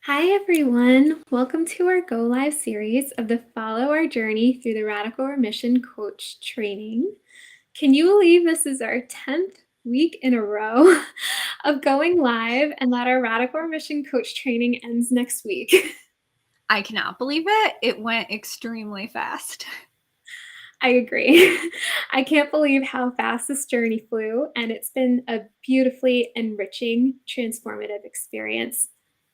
Hi, everyone. Welcome to our Go Live series of the Follow Our Journey through the Radical Remission Coach Training. Can you believe this is our 10th week in a row of going live and that our Radical Remission Coach Training ends next week? I cannot believe it. It went extremely fast. I agree. I can't believe how fast this journey flew, and it's been a beautifully enriching, transformative experience.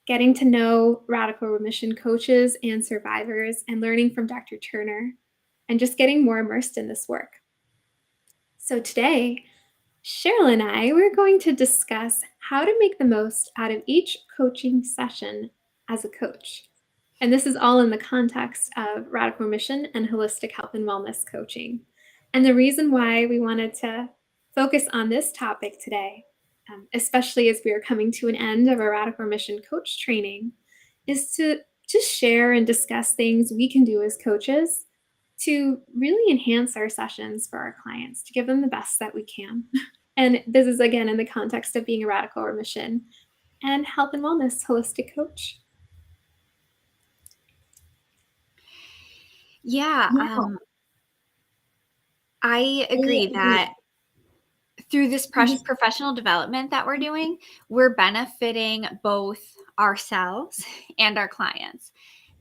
Getting to know radical remission coaches and survivors and learning from Dr. Turner, and just getting more immersed in this work. So today, Cheryl and I, we're going to discuss how to make the most out of each coaching session as a coach. And this is all in the context of radical remission and holistic health and wellness coaching. And the reason why we wanted to focus on this topic today, especially as we are coming to an end of our radical remission coach training, is to just share and discuss things we can do as coaches to really enhance our sessions for our clients, to give them the best that we can. And this is, again, in the context of being a radical remission and health and wellness holistic coach. Yeah, I agree that through this professional development that we're doing, we're benefiting both ourselves and our clients.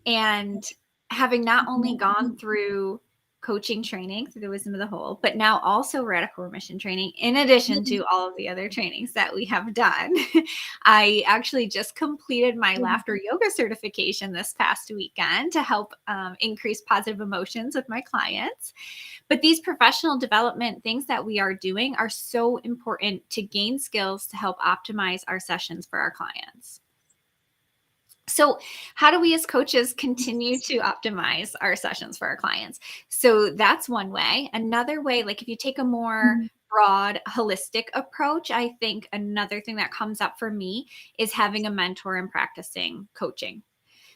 And having not only gone through coaching training through the wisdom of the whole, but now also radical remission training, in addition to all of the other trainings that we have done. I actually just completed my laughter yoga certification this past weekend to help increase positive emotions with my clients. But these professional development things that we are doing are so important to gain skills to help optimize our sessions for our clients. So, how do we as coaches continue to optimize our sessions for our clients? So, that's one way. Another way, like if you take a more broad, holistic approach, I think another thing that comes up for me is having a mentor and practicing coaching.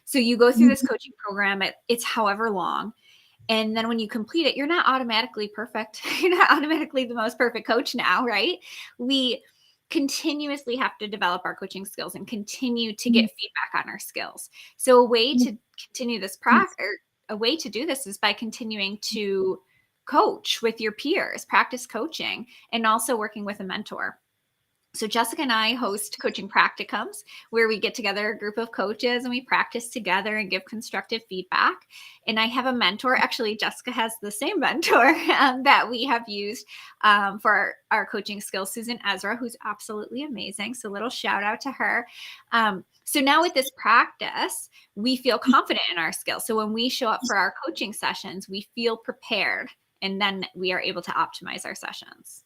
So, you go through this coaching program, it's however long. And then when you complete it, you're not automatically perfect. You're not automatically the most perfect coach now, right? We continuously have to develop our coaching skills and continue to get feedback on our skills. So a way to continue this a way to do this is by continuing to coach with your peers, practice coaching, and also working with a mentor. So Jessica and I host coaching practicums where we get together a group of coaches and we practice together and give constructive feedback. And I have a mentor. Actually, Jessica has the same mentor that we have used for our coaching skills, Susan Ezra, who's absolutely amazing. So little shout out to her. So now with this practice, we feel confident in our skills. So when we show up for our coaching sessions, we feel prepared and then we are able to optimize our sessions.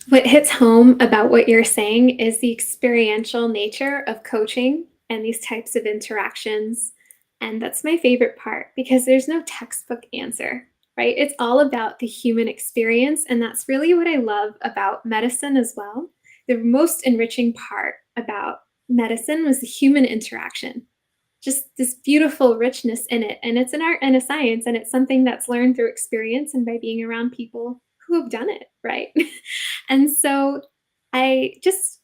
What hits home about what you're saying is the experiential nature of coaching and these types of interactions. And that's my favorite part because there's no textbook answer, right? It's all about the human experience. And that's really what I love about medicine as well. The most enriching part about medicine was the human interaction, just this beautiful richness in it. And it's an art and a science, and it's something that's learned through experience and by being around people who have done it, right? And so I just,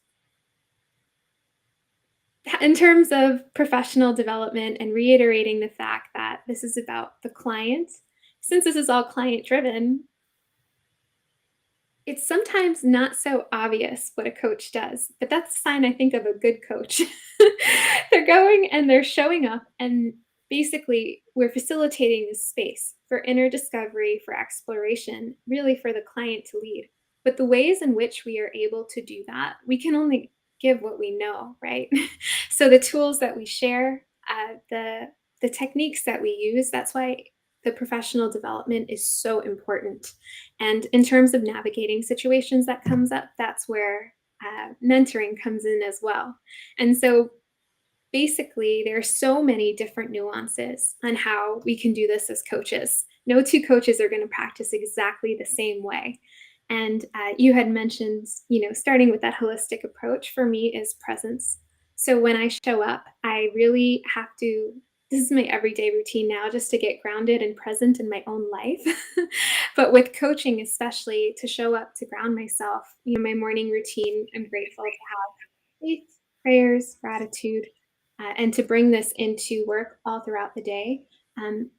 in terms of professional development and reiterating the fact that this is about the client, since this is all client driven, it's sometimes not so obvious what a coach does, but that's a sign, I think, of a good coach. They're going and they're showing up, and basically, we're facilitating this space for inner discovery, for exploration, really for the client to lead. But the ways in which we are able to do that, we can only give what we know, right? So the tools that we share, the techniques that we use, that's why the professional development is so important. And in terms of navigating situations that comes up, that's where mentoring comes in as well. And so basically, there are so many different nuances on how we can do this as coaches. No two coaches are going to practice exactly the same way. And you had mentioned, starting with that holistic approach for me is presence. So when I show up, I really have to, this is my everyday routine now, just to get grounded and present in my own life. But with coaching, especially to show up to ground myself, my morning routine, I'm grateful to have faith, prayers, gratitude, and to bring this into work all throughout the day.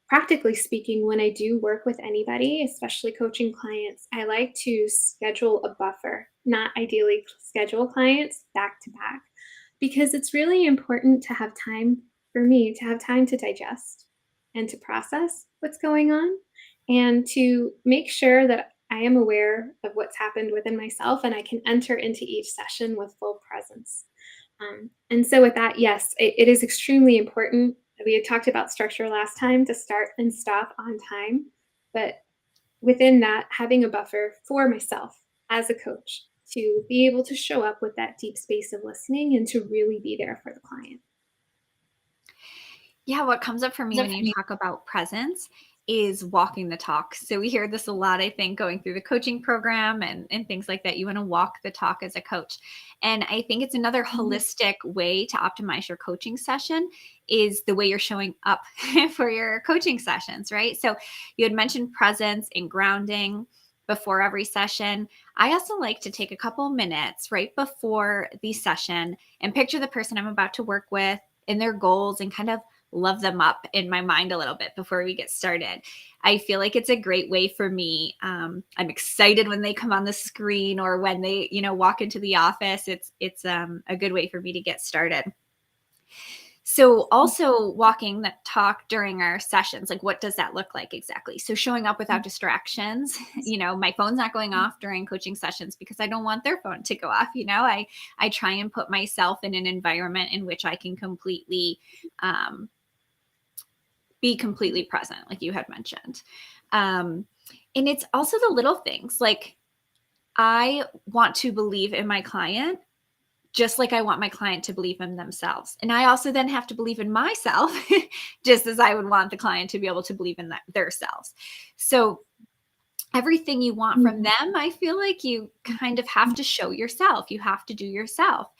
Practically speaking, when I do work with anybody, especially coaching clients, I like to schedule a buffer, not ideally schedule clients back to back, because it's really important to have time for me to have time to digest and to process what's going on and to make sure that I am aware of what's happened within myself and I can enter into each session with full presence. And so, with that, yes, it is extremely important. We had talked about structure last time to start and stop on time, but within that, having a buffer for myself as a coach to be able to show up with that deep space of listening and to really be there for the client. Yeah, what comes up for me when you talk about presence is walking the talk. So we hear this a lot, I think, going through the coaching program and things like that. You want to walk the talk as a coach. And I think it's another Mhm. holistic way to optimize your coaching session is the way you're showing up for your coaching sessions, right? So you had mentioned presence and grounding before every session. I also like to take a couple minutes right before the session and picture the person I'm about to work with and their goals and kind of love them up in my mind a little bit before we get started. I feel like it's a great way for me. I'm excited when they come on the screen or when they, walk into the office. It's a good way for me to get started. So also walking the talk during our sessions, like what does that look like exactly? So showing up without distractions, my phone's not going off during coaching sessions because I don't want their phone to go off. I try and put myself in an environment in which I can um, be completely present, like you had mentioned. Um, and it's also the little things like I want to believe in my client just like I want my client to believe in themselves. And I also then have to believe in myself just as I would want the client to be able to believe in their selves. So everything you want from Mhm. them, I feel like you kind of have to show yourself. You have to do yourself.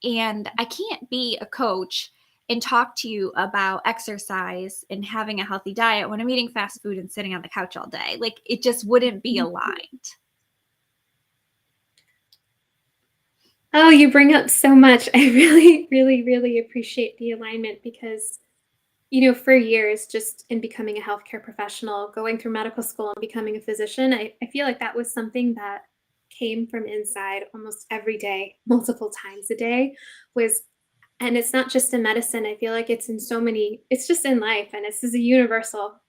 And I can't be a coach and talk to you about exercise and having a healthy diet when I'm eating fast food and sitting on the couch all day. Like it just wouldn't be aligned. Oh, you bring up so much. I really, really, really appreciate the alignment because, for years, just in becoming a healthcare professional, going through medical school and becoming a physician, I feel like that was something that came from inside almost every day, multiple times a day, was and it's not just in medicine. I feel like it's in so many, it's just in life. And this is a universal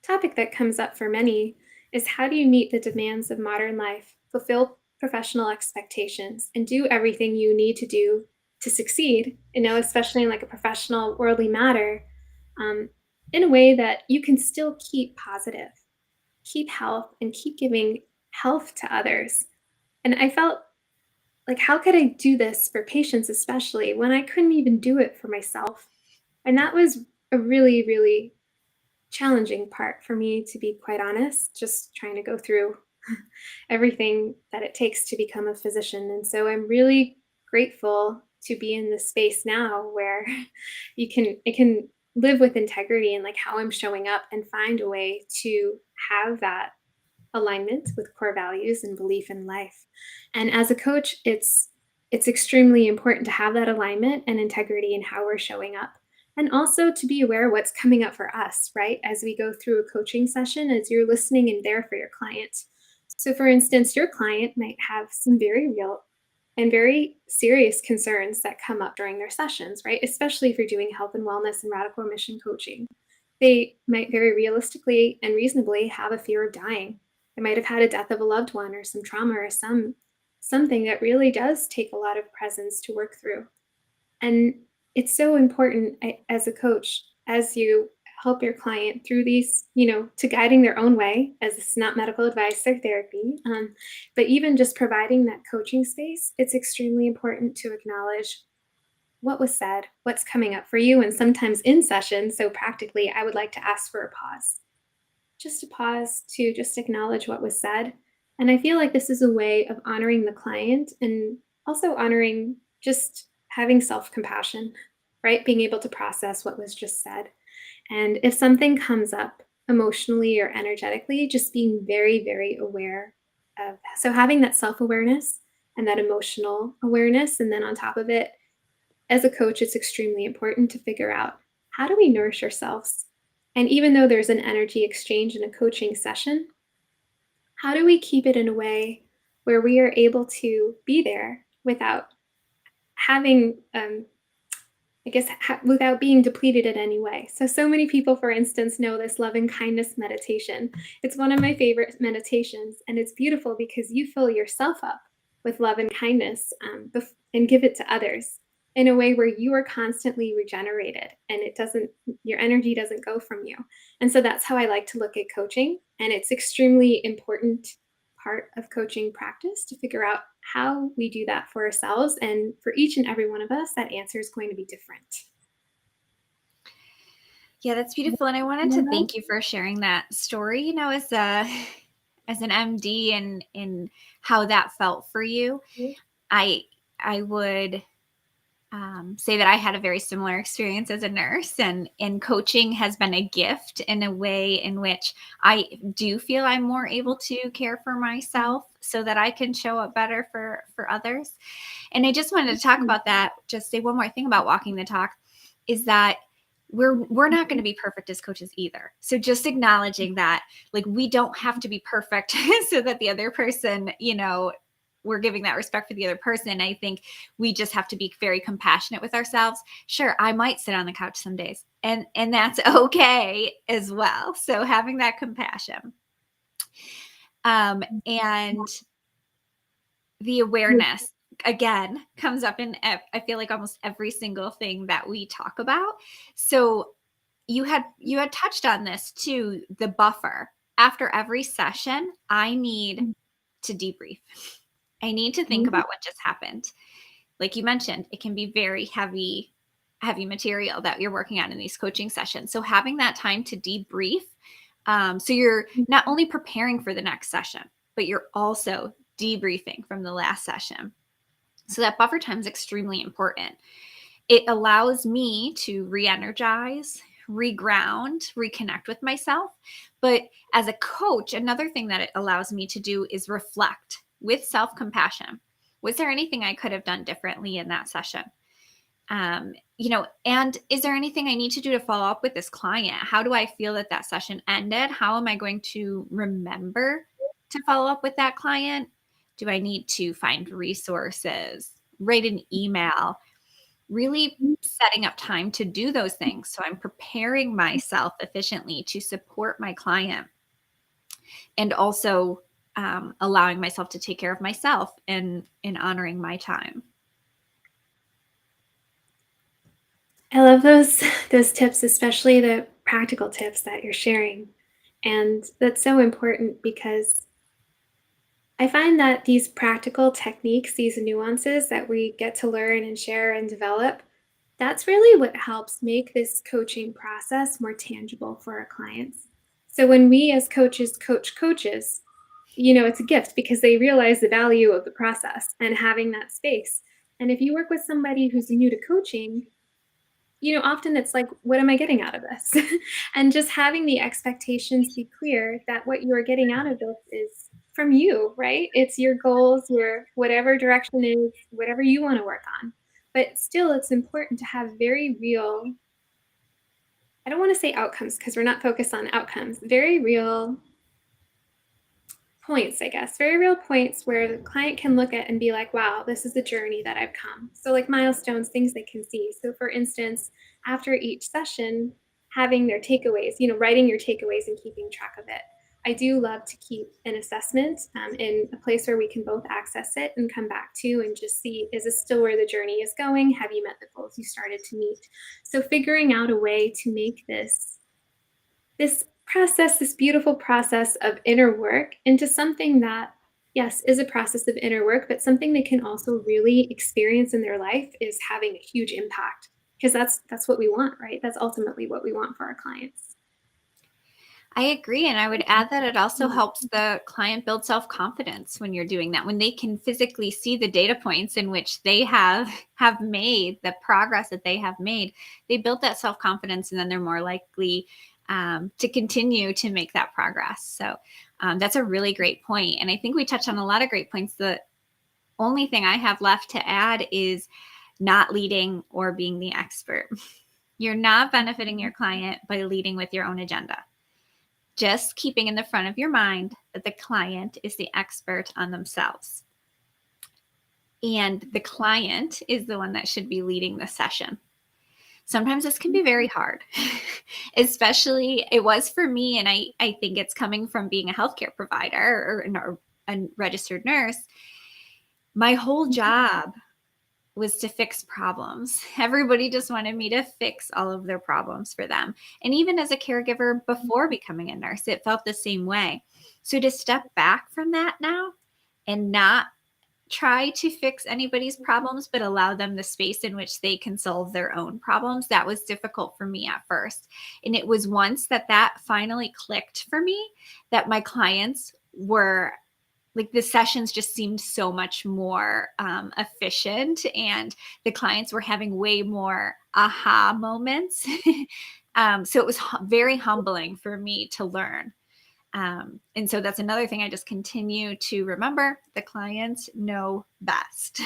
topic that comes up for many is how do you meet the demands of modern life, fulfill professional expectations, and do everything you need to do to succeed, especially in like a professional worldly matter, um, in a way that you can still keep positive, keep health, and keep giving health to others. And I felt like, how could I do this for patients, especially when I couldn't even do it for myself? And that was a really, really challenging part for me, to be quite honest, just trying to go through everything that it takes to become a physician. And so I'm really grateful to be in this space now where I can live with integrity and like how I'm showing up and find a way to have that alignment with core values and belief in life. And as a coach, it's extremely important to have that alignment and integrity in how we're showing up. And also to be aware what's coming up for us, right? As we go through a coaching session, as you're listening and there for your client. So, for instance, your client might have some very real and very serious concerns that come up during their sessions, right? Especially if you're doing health and wellness and radical remission coaching. They might very realistically and reasonably have a fear of dying. They might have had a death of a loved one or some trauma or something that really does take a lot of presence to work through. And it's so important as a coach, as you help your client through these, to guiding their own way, as it's not medical advice or therapy, but even just providing that coaching space, it's extremely important to acknowledge what was said, what's coming up for you, and sometimes in session. So practically, I would like to ask for a pause, just a pause to just acknowledge what was said. And I feel like this is a way of honoring the client and also honoring just having self compassion, right? Being able to process what was just said. And if something comes up emotionally or energetically, just being very, very aware of. So having that self awareness and that emotional awareness. And then on top of it, as a coach, it's extremely important to figure out, how do we nourish ourselves? And even though there's an energy exchange in a coaching session, how do we keep it in a way where we are able to be there without having, I guess, without being depleted in any way? So many people, for instance, know this love and kindness meditation. It's one of my favorite meditations, and it's beautiful because you fill yourself up with love and kindness, and give it to others in a way where you are constantly regenerated, and your energy doesn't go from you. And so that's how I like to look at coaching, and it's extremely important part of coaching practice to figure out how we do that for ourselves. And for each and every one of us, that answer is going to be different. Yeah, that's beautiful. And I wanted to thank you for sharing that story, as an MD, and how that felt for you. I would say that I had a very similar experience as a nurse, and coaching has been a gift in a way in which I do feel I'm more able to care for myself so that I can show up better for others. And I just wanted to talk about that. Just say one more thing about walking the talk, is that we're not going to be perfect as coaches either. So just acknowledging that, like, we don't have to be perfect so that the other person, we're giving that respect for the other person. I think we just have to be very compassionate with ourselves. Sure, I might sit on the couch some days, and that's okay as well. So having that compassion, and the awareness, again, comes up in, I feel like, almost every single thing that we talk about. So you had touched on this too, the buffer. After every session, I need to debrief. I need to think about what just happened. Like you mentioned, it can be very heavy material that you're working on in these coaching sessions. So having that time to debrief, so you're not only preparing for the next session, but you're also debriefing from the last session. So that buffer time is extremely important. It allows me to re-energize, reground, reconnect with myself. But as a coach, another thing that it allows me to do is reflect with self-compassion. Was there anything I could have done differently in that session? And is there anything I need to do to follow up with this client? How do I feel that session ended? How am I going to remember to follow up with that client? Do I need to find resources, write an email? Really setting up time to do those things. So I'm preparing myself efficiently to support my client, and also allowing myself to take care of myself and honoring my time. I love those tips, especially the practical tips that you're sharing. And that's so important because I find that these practical techniques, these nuances that we get to learn and share and develop, that's really what helps make this coaching process more tangible for our clients. So when we as coaches coach coaches, it's a gift because they realize the value of the process and having that space. And if you work with somebody who's new to coaching, often it's like, what am I getting out of this? And just having the expectations be clear that what you are getting out of this is from you, right? It's your goals, your whatever direction is, whatever you want to work on. But still, it's important to have very real, I don't want to say outcomes because we're not focused on outcomes, very real points, I guess, very real points where the client can look at and be like, wow, this is the journey that I've come. So, like milestones, things they can see. So, for instance, after each session, having their takeaways, writing your takeaways and keeping track of it. I do love to keep an assessment in a place where we can both access it and come back to and just see, is this still where the journey is going? Have you met the goals you started to meet? So, figuring out a way to make this process, this beautiful process of inner work, into something that, yes, is a process of inner work, but something they can also really experience in their life is having a huge impact. Because that's what we want, right? That's ultimately what we want for our clients. I agree. And I would add that it also helps the client build self-confidence when you're doing that, when they can physically see the data points in which they have made the progress that they have made. They build that self-confidence, and then they're more likely to continue to make that progress. So that's a really great point. And I think we touched on a lot of great points. only thing I have left to add is not leading or being the expert. You're not benefiting your client by leading with your own agenda. Just keeping in the front of your mind that the client is the expert on themselves. And the client is the one that should be leading the session. Sometimes this can be very hard, especially it was for me. And I think it's coming from being a healthcare provider or a registered nurse. My whole job was to fix problems. Everybody just wanted me to fix all of their problems for them. And even as a caregiver before becoming a nurse, it felt the same way. So to step back from that now and not try to fix anybody's problems, but allow them the space in which they can solve their own problems, that was difficult for me at first. And it was once that finally clicked for me that my clients were like, the sessions just seemed so much more efficient, and the clients were having way more aha moments. So it was very humbling for me to learn. And so that's another thing I just continue to remember: the clients know best.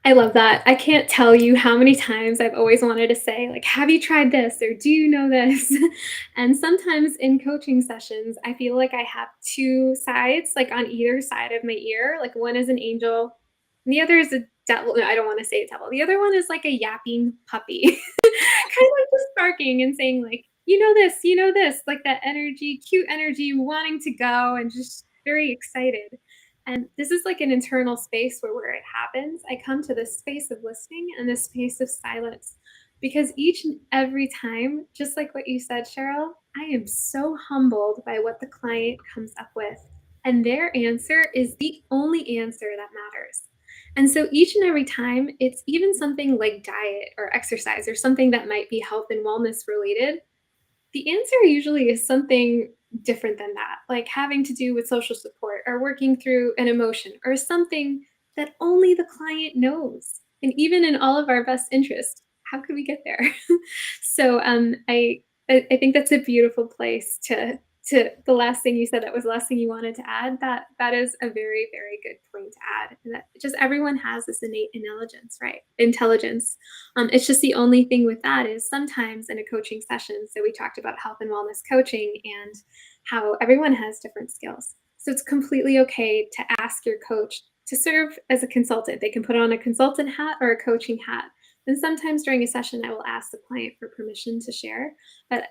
I love that. I can't tell you how many times I've always wanted to say, like, have you tried this? Or do you know this? And sometimes in coaching sessions, I feel like I have two sides, like on either side of my ear. Like one is an angel, and the other is a devil. No, I don't want to say devil. The other one is like a yapping puppy, kind of like just barking and saying, like, you know this, like that energy, cute energy, wanting to go and just very excited. And this is like an internal space where it happens. I come to this space of listening and this space of silence because each and every time, just like what you said, Cheryl, I am so humbled by what the client comes up with. And their answer is the only answer that matters. And so each and every time, it's even something like diet or exercise or something that might be health and wellness related. The answer usually is something different than that, like having to do with social support or working through an emotion or something that only the client knows. And even in all of our best interest, how could we get there? So I think that's a beautiful place to the last thing you said, that was the last thing you wanted to add, that is a very, very good point to add. And that just everyone has this innate intelligence, right? Intelligence. It's just the only thing with that is sometimes in a coaching session. So we talked about health and wellness coaching and how everyone has different skills. So it's completely okay to ask your coach to serve as a consultant. They can put on a consultant hat or a coaching hat. And sometimes during a session, I will ask the client for permission to share. But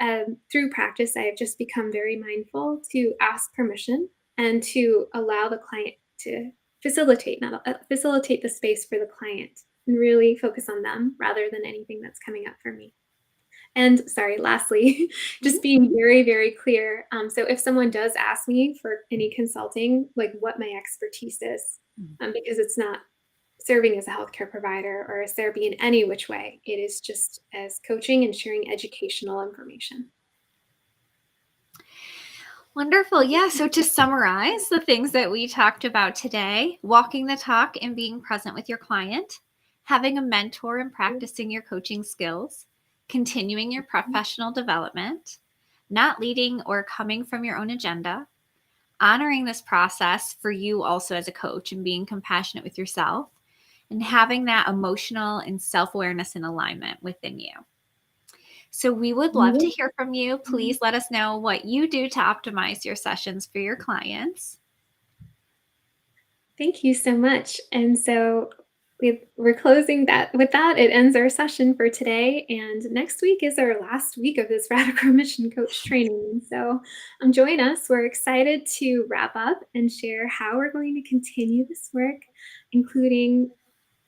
through practice, I have just become very mindful to ask permission and to allow the client to facilitate, not facilitate the space for the client and really focus on them rather than anything that's coming up for me. And sorry, lastly, just being very, very clear. So if someone does ask me for any consulting, like what my expertise is, because it's not serving as a healthcare provider or as therapy in any which way, it is just as coaching and sharing educational information. Wonderful. Yeah. So to summarize the things that we talked about today: walking the talk and being present with your client, having a mentor and practicing your coaching skills, continuing your professional development, not leading or coming from your own agenda, honoring this process for you also as a coach and being compassionate with yourself, and having that emotional and self-awareness and alignment within you. So we would love to hear from you. Please let us know what you do to optimize your sessions for your clients. Thank you so much. And so we're closing that. With that, it ends our session for today. And next week is our last week of this Radical Remission Coach training. And so join us. We're excited to wrap up and share how we're going to continue this work, including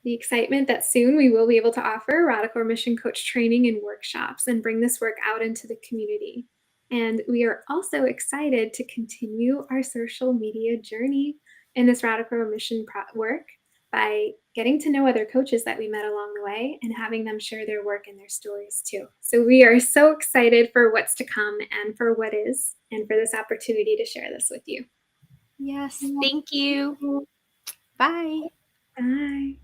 the excitement that soon we will be able to offer Radical Remission Coach training and workshops and bring this work out into the community. And we are also excited to continue our social media journey in this Radical Remission work by getting to know other coaches that we met along the way and having them share their work and their stories too. So we are so excited for what's to come and for what is, and for this opportunity to share this with you. Yes. Thank you. Bye. Bye.